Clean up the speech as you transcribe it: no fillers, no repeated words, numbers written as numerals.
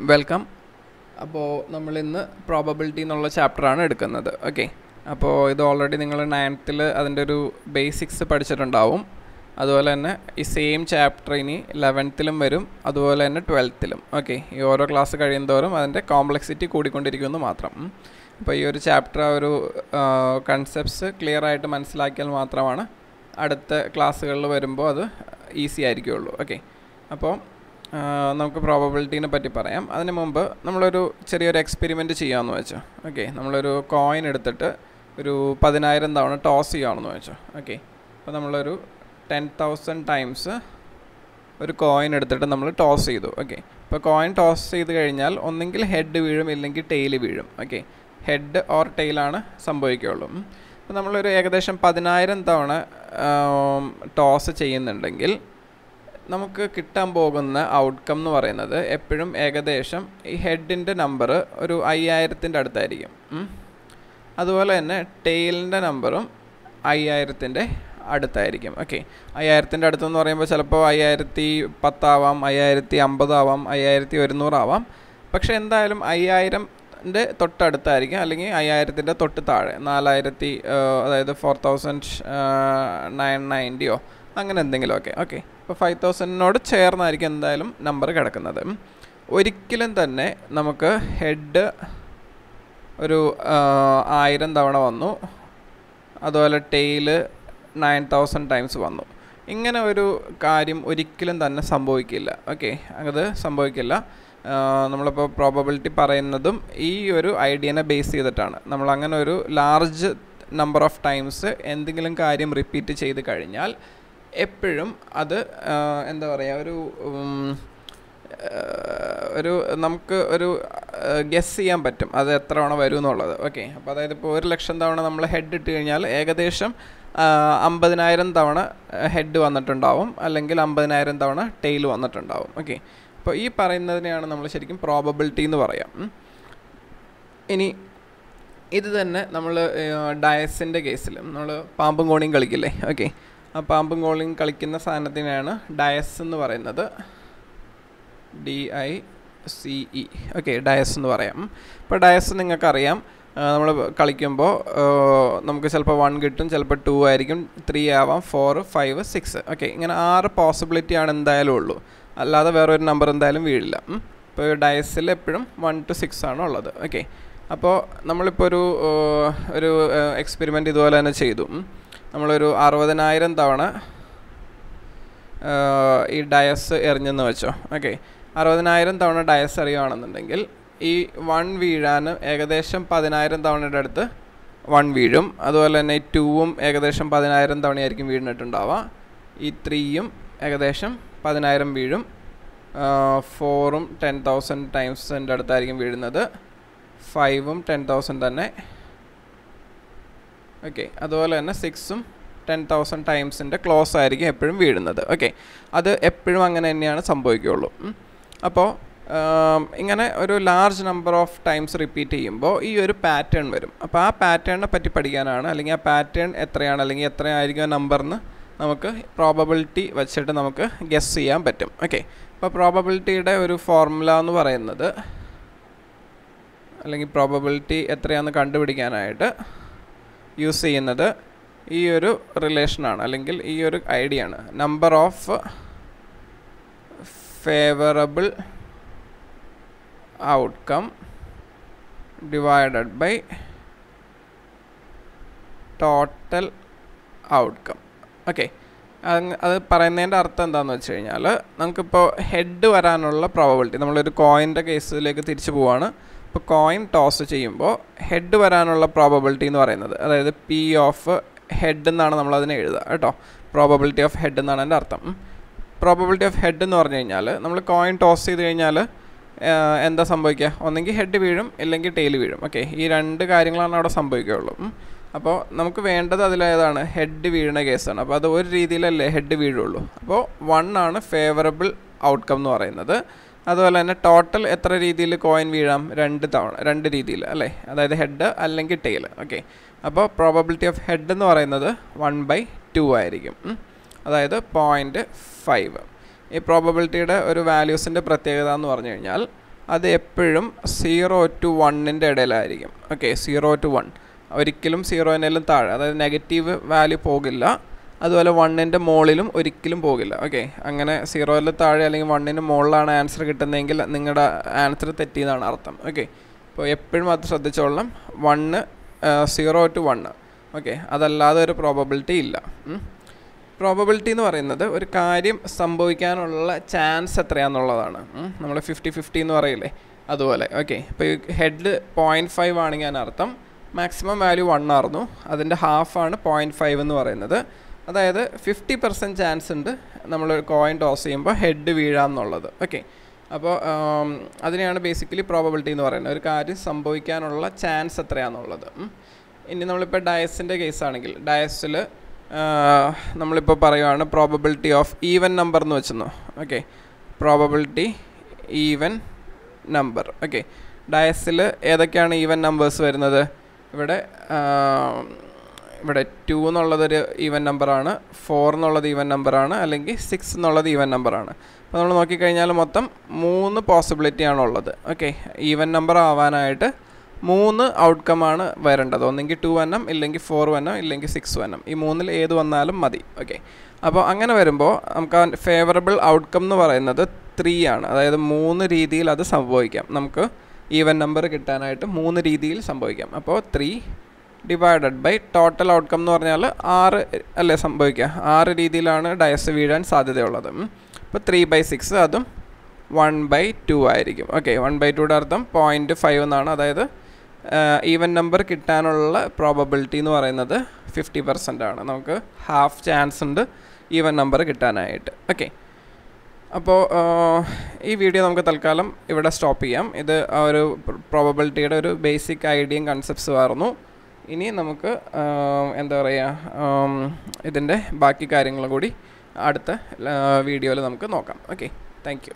Welcome. അപ്പോൾ നമ്മളിന്ന് probability എന്നുള്ള ചാപ്റ്ററാണ് എടുക്കുന്നത്. ഓക്കെ, അപ്പോൾ ഇത് ഓൾറെഡി നിങ്ങൾ 9th അതിൻ്റെ ഒരു ബേസിക്സ് പഠിച്ചിട്ടുണ്ടാവും. അതുപോലെ തന്നെ ഈ സെയിം ചാപ്റ്റർ ഇനി 11th വരും, അതുപോലെ തന്നെ 12th. ഓക്കെ, ഈ ഓരോ ക്ലാസ് കഴിയുന്തോറും അതിൻ്റെ കോംപ്ലക്സിറ്റി കൂടിക്കൊണ്ടിരിക്കുമെന്ന് മാത്രം. അപ്പോൾ ഈ ഒരു ചാപ്റ്റർ ഒരു കൺസെപ്റ്റ്സ് ക്ലിയർ ആയിട്ട് മനസ്സിലാക്കിയാൽ മാത്രമാണ് അടുത്ത ക്ലാസ്സുകളിൽ വരുമ്പോൾ അത് ഈസി ആയിരിക്കുള്ളൂ. ഓക്കെ, അപ്പോൾ നമുക്ക് പ്രോബബിലിറ്റീനെ പറ്റി പറയാം. അതിന് മുമ്പ് നമ്മളൊരു ചെറിയൊരു എക്സ്പെരിമെൻറ്റ് ചെയ്യാമെന്ന് വെച്ചോ. ഓക്കെ, നമ്മളൊരു കോയിൻ എടുത്തിട്ട് ഒരു 10,000 തവണ ടോസ് ചെയ്യാമെന്ന് വെച്ചോ. ഓക്കെ, അപ്പോൾ നമ്മളൊരു 10,000 ടൈംസ് ഒരു കോയിൻ എടുത്തിട്ട് നമ്മൾ ടോസ് ചെയ്തു. ഓക്കെ, ഇപ്പോൾ കോയിൻ ടോസ് ചെയ്ത് കഴിഞ്ഞാൽ ഒന്നെങ്കിൽ ഹെഡ് വീഴും, ഇല്ലെങ്കിൽ ടെയിൽ വീഴും. ഓക്കെ, ഹെഡ് ഓർ ടെയിലാണ് സംഭവിക്കുകയുള്ളൂ. അപ്പോൾ നമ്മളൊരു ഏകദേശം 10,000 തവണ ടോസ് ചെയ്യുന്നുണ്ടെങ്കിൽ നമുക്ക് കിട്ടാൻ പോകുന്ന ഔട്ട്കം എന്ന് പറയുന്നത് എപ്പോഴും ഏകദേശം ഈ ഹെഡിൻ്റെ നമ്പർ ഒരു 5,000-ൻ്റെ അടുത്തായിരിക്കും. അതുപോലെ തന്നെ ടെയിലിൻ്റെ നമ്പറും 5,000-ൻ്റെ അടുത്തായിരിക്കും. ഓക്കെ, 5,000-ൻ്റെ അടുത്തെന്ന് പറയുമ്പോൾ ചിലപ്പോൾ 5,010 ആവാം, 5,050 ആവാം, 5,100 ആവാം. പക്ഷേ എന്തായാലും 5,000-ൻ്റെ തൊട്ടടുത്തായിരിക്കും, അല്ലെങ്കിൽ 5,000-ൻ്റെ തൊട്ട് താഴെ 4,000, അതായത് 4,990 അങ്ങനെ എന്തെങ്കിലുമൊക്കെ. ഓക്കെ, അപ്പോൾ 5,000-നോട് ചേർന്നായിരിക്കും എന്തായാലും നമ്പർ കിടക്കുന്നത്. ഒരിക്കലും തന്നെ നമുക്ക് ഹെഡ് ഒരു 1,000 തവണ വന്നു, അതുപോലെ ടെയില് 9,000 ടൈംസ് വന്നു. ഇങ്ങനെ ഒരു കാര്യം ഒരിക്കലും തന്നെ സംഭവിക്കില്ല. ഓക്കെ, അത് സംഭവിക്കില്ല. നമ്മളിപ്പോൾ പ്രോബബിലിറ്റി പറയുന്നതും ഈ ഒരു ഐഡിയനെ ബേസ് ചെയ്തിട്ടാണ്. നമ്മളങ്ങനെ ഒരു ലാർജ് നമ്പർ ഓഫ് ടൈംസ് എന്തെങ്കിലും കാര്യം റിപ്പീറ്റ് ചെയ്ത് കഴിഞ്ഞാൽ എപ്പോഴും അത് എന്താ പറയുക, ഒരു നമുക്ക് ഒരു ഗെസ് ചെയ്യാൻ പറ്റും അത് എത്ര തവണ വരും എന്നുള്ളത്. ഓക്കെ, അപ്പോൾ അതായത് ഇപ്പോൾ 1,00,000 തവണ നമ്മൾ ഹെഡ് ഇട്ട് കഴിഞ്ഞാൽ ഏകദേശം 50,000 തവണ ഹെഡ് വന്നിട്ടുണ്ടാവും, അല്ലെങ്കിൽ 50,000 തവണ ടെയിൽ വന്നിട്ടുണ്ടാവും. ഓക്കെ, അപ്പോൾ ഈ പറയുന്നതിനെയാണ് നമ്മൾ ശരിക്കും പ്രോബബിലിറ്റി എന്ന് പറയാം. ഇനി ഇത് തന്നെ നമ്മൾ ഡയസിൻ്റെ കേസിൽ നമ്മൾ പാമ്പും കോണിയും കളിക്കില്ലേ. ഓക്കെ, ആ പാമ്പും കോണിയും കളിക്കുന്ന സാധനത്തിനാണ് ഡയസ് എന്ന് പറയുന്നത്. DICE. ഓക്കെ, ഡയസ് എന്ന് പറയാം. ഇപ്പോൾ ഡയസ് നിങ്ങൾക്കറിയാം, നമ്മൾ കളിക്കുമ്പോൾ നമുക്ക് ചിലപ്പോൾ 1 കിട്ടും, ചിലപ്പോൾ 2 ആയിരിക്കും, 3 ആവാം, 4, 5, 6. ഓക്കെ, ഇങ്ങനെ 6 പോസിബിലിറ്റിയാണ് എന്തായാലും ഉള്ളൂ, അല്ലാതെ വേറൊരു നമ്പർ എന്തായാലും വീഴില്ല. ഇപ്പോൾ ഡയസിൽ എപ്പോഴും 1 to 6 ആണ് ഉള്ളത്. ഓക്കെ, അപ്പോൾ നമ്മളിപ്പോൾ ഒരു എക്സ്പെരിമെൻറ്റ് ഇതുപോലെ തന്നെ ചെയ്തു. നമ്മളൊരു 60,000 തവണ ഈ ഡയസ് എറിഞ്ഞെന്ന് വെച്ചോ. ഓക്കെ, 60,000 തവണ ഡയസ് എറിയുകയാണെന്നുണ്ടെങ്കിൽ ഈ 1 വീഴാൻ ഏകദേശം 10,000 തവണയുടെ അടുത്ത് 1 വീഴും. അതുപോലെ തന്നെ ഈ 2ഉം ഏകദേശം 10,000 തവണയായിരിക്കും വീണിട്ടുണ്ടാവുക. ഈ 3യും ഏകദേശം 10,000 വീഴും. 4ഉം 10,000 ടൈംസിൻ്റെ അടുത്തായിരിക്കും വീഴുന്നത്. 5ഉം 10,000 തന്നെ. ഓക്കെ, അതുപോലെ തന്നെ 6ഉം 10,000 ടൈംസിൻ്റെ ക്ലോസ് ആയിരിക്കും എപ്പോഴും വീഴുന്നത്. ഓക്കെ, അത് എപ്പോഴും അങ്ങനെ തന്നെയാണ് സംഭവിക്കുകയുള്ളൂ. അപ്പോൾ ഇങ്ങനെ ഒരു large number of times repeat ചെയ്യുമ്പോൾ ഈ ഒരു പാറ്റേൺ വരും. അപ്പോൾ ആ പാറ്റേണിനെ പറ്റി പഠിക്കാനാണ്, അല്ലെങ്കിൽ ആ പാറ്റേൺ എത്രയാണ്, അല്ലെങ്കിൽ എത്രയായിരിക്കും ആ നമ്പറിന് നമുക്ക് പ്രോബബിലിറ്റി വെച്ചിട്ട് നമുക്ക് ഗെസ് ചെയ്യാൻ പറ്റും. ഓക്കെ, അപ്പോൾ പ്രോബബിലിറ്റിയുടെ ഒരു ഫോർമുല എന്ന് പറയുന്നത്, അല്ലെങ്കിൽ പ്രോബബിലിറ്റി എത്രയാണെന്ന് കണ്ടുപിടിക്കാനായിട്ട് യൂസ് ചെയ്യുന്നത് ഈ ഒരു റിലേഷനാണ്, അല്ലെങ്കിൽ ഈ ഒരു ഐഡിയ ആണ്. Number of favourable outcome divided by total outcome. Okay, അത് പറയുന്നതിൻ്റെ അർത്ഥം എന്താണെന്ന് വെച്ച് കഴിഞ്ഞാൽ, നമുക്കിപ്പോൾ ഹെഡ് വരാനുള്ള പ്രോബബിലിറ്റി, നമ്മളൊരു കോയിൻ്റെ കേസിലേക്ക് തിരിച്ചു പോവുകയാണ്. ഇപ്പോൾ കോയിൻ ടോസ് ചെയ്യുമ്പോൾ ഹെഡ് വരാനുള്ള പ്രോബബിലിറ്റി എന്ന് പറയുന്നത്, അതായത് P ഓഫ് ഹെഡ് എന്നാണ് നമ്മളതിനെ എഴുതുക കേട്ടോ. പ്രോബബിലിറ്റി ഓഫ് ഹെഡ് എന്നാണ് എൻ്റെ അർത്ഥം. പ്രോബബിലിറ്റി ഓഫ് ഹെഡ് എന്ന് പറഞ്ഞു കഴിഞ്ഞാൽ, നമ്മൾ കോയിൻ ടോസ് ചെയ്ത് കഴിഞ്ഞാൽ എന്താ സംഭവിക്കുക, ഒന്നെങ്കിൽ ഹെഡ് വീഴും, ഇല്ലെങ്കിൽ ടെയിൽ വീഴും. ഓക്കെ, ഈ 2 കാര്യങ്ങളാണ് അവിടെ സംഭവിക്കുകയുള്ളൂ. അപ്പോൾ നമുക്ക് വേണ്ടത് അതിലേതാണ്, ഹെഡ് വീഴുന്ന കേസാണ്. അപ്പോൾ അത് ഒരു രീതിയിലല്ലേ ഹെഡ് വീഴുള്ളൂ. അപ്പോൾ 1 ആണ് ഫേവറബിൾ ഔട്ട്കം എന്ന് പറയുന്നത്. അതുപോലെ തന്നെ ടോട്ടൽ എത്ര രീതിയിൽ കോയിൻ വീഴാം, 2 തവണ, 2 രീതിയിൽ അല്ലേ, അതായത് ഹെഡ് അല്ലെങ്കിൽ ടെയിൽ. ഓക്കെ, അപ്പോൾ പ്രോബബിലിറ്റി ഓഫ് ഹെഡ് എന്ന് പറയുന്നത് 1/2 ആയിരിക്കും, അതായത് 0.5. ഈ പ്രോബബിലിറ്റിയുടെ ഒരു വാല്യൂസിൻ്റെ പ്രത്യേകത എന്ന് പറഞ്ഞു കഴിഞ്ഞാൽ അത് എപ്പോഴും 0 to 1 ഇടയിലായിരിക്കും. ഓക്കെ, 0 to 1 ഒരിക്കലും 0-നേലും താഴെ, അതായത് നെഗറ്റീവ് വാല്യൂ പോകില്ല. അതുപോലെ 1 മുകളിലും ഒരിക്കലും പോകില്ല. ഓക്കെ, അങ്ങനെ 0 താഴെ അല്ലെങ്കിൽ 1 മുകളിലാണ് ആൻസർ കിട്ടുന്നതെങ്കിൽ നിങ്ങളുടെ ആൻസർ തെറ്റിയെന്നാണ് അർത്ഥം. ഓക്കെ, അപ്പോൾ എപ്പോഴും അത് ശ്രദ്ധിച്ചോളണം. 0 to 1. ഓക്കെ, അതല്ലാതെ ഒരു പ്രോബബിലിറ്റി ഇല്ല. പ്രോബബിലിറ്റി എന്ന് പറയുന്നത് ഒരു കാര്യം സംഭവിക്കാനുള്ള ചാൻസ് എത്രയാണെന്നുള്ളതാണ്. നമ്മൾ 50-50 എന്ന് പറയില്ലേ, അതുപോലെ. ഓക്കെ, ഇപ്പോൾ ഈ ഹെഡ് 0.5 ആണെങ്കിൽ അതിനർത്ഥം മാക്സിമം വാല്യൂ 1 ആയിരുന്നു, അതിൻ്റെ ഹാഫാണ് 0.5 എന്ന് പറയുന്നത്. അതായത് 50% ചാൻസ് ഉണ്ട് നമ്മളൊരു കോയിൻ ടോസ് ചെയ്യുമ്പോൾ ഹെഡ് വീഴാമെന്നുള്ളത്. ഓക്കെ, അപ്പോൾ അതിനെയാണ് ബേസിക്കലി പ്രോബബിലിറ്റി എന്ന് പറയുന്നത്, ഒരു കാര്യം സംഭവിക്കാനുള്ള ചാൻസ് എത്രയാണെന്നുള്ളത്. ഇനി നമ്മളിപ്പോൾ ഡയസിൻ്റെ കേസാണെങ്കിൽ, ഡയസിൽ നമ്മളിപ്പോൾ പറയുകയാണ് പ്രോബബിലിറ്റി ഓഫ് ഈവൻ നമ്പർ എന്ന് വെച്ചെന്നോ. Okay, probability even number. Okay, ഡയസിൽ ഏതൊക്കെയാണ് ഈവൻ നമ്പേഴ്സ് വരുന്നത്? ഇവിടെ 2 എന്നുള്ളതൊരു ഈവൻ നമ്പറാണ്, 4 എന്നുള്ളത് ഈവൻ നമ്പറാണ്, അല്ലെങ്കിൽ 6 എന്നുള്ളത് ഈവൻ നമ്പറാണ്. അപ്പോൾ നമ്മൾ നോക്കിക്കഴിഞ്ഞാൽ മൊത്തം 3 പോസിബിലിറ്റിയാണുള്ളത്. ഓക്കെ, ഈവൻ നമ്പർ ആവാനായിട്ട് 3 ഔട്ട്കമാണ് വരേണ്ടത്. ഒന്നെങ്കിൽ 2 വരണം, ഇല്ലെങ്കിൽ 4 വരണം, ഇല്ലെങ്കിൽ 6 വരണം. ഈ 3-ൽ ഏത് വന്നാലും മതി. ഓക്കെ, അപ്പോൾ അങ്ങനെ വരുമ്പോൾ നമുക്ക് ഫേവറബിൾ ഔട്ട്കം എന്ന് പറയുന്നത് 3 ആണ്. അതായത് 3 രീതിയിൽ അത് സംഭവിക്കാം. നമുക്ക് ഈവൻ നമ്പർ കിട്ടാനായിട്ട് 3 രീതിയിൽ സംഭവിക്കാം. അപ്പോൾ 3 ഡിവൈഡഡ് ബൈ ടോട്ടൽ ഔട്ട്കം എന്ന് പറഞ്ഞാൽ 6 അല്ലേ സംഭവിക്കുക. 6 രീതിയിലാണ് ഡയസ് വീഴാൻ സാധ്യതയുള്ളത്. അപ്പോൾ 3/6, അതും 1/2 ആയിരിക്കും. ഓക്കെ, 1/2യുടെ അർത്ഥം 0.5 എന്നാണ്. അതായത് ഈവൻ നമ്പർ കിട്ടാനുള്ള പ്രോബബിലിറ്റി എന്ന് പറയുന്നത് 50% ആണ്. നമുക്ക് ഹാഫ് ചാൻസ് ഉണ്ട് ഈവൻ നമ്പർ കിട്ടാനായിട്ട്. ഓക്കെ, അപ്പോൾ ഈ വീഡിയോ നമുക്ക് തൽക്കാലം ഇവിടെ സ്റ്റോപ്പ് ചെയ്യാം. ഇത് ഒരു പ്രോബബിലിറ്റിയുടെ ഒരു ബേസിക് ഐഡിയയും കൺസെപ്റ്റ്സും ആയിരുന്നു. ഇനി നമുക്ക് എന്താ പറയുക, ഇതിൻ്റെ ബാക്കി കാര്യങ്ങളും കൂടി അടുത്ത വീഡിയോയിൽ നമുക്ക് നോക്കാം. Okay, thank you.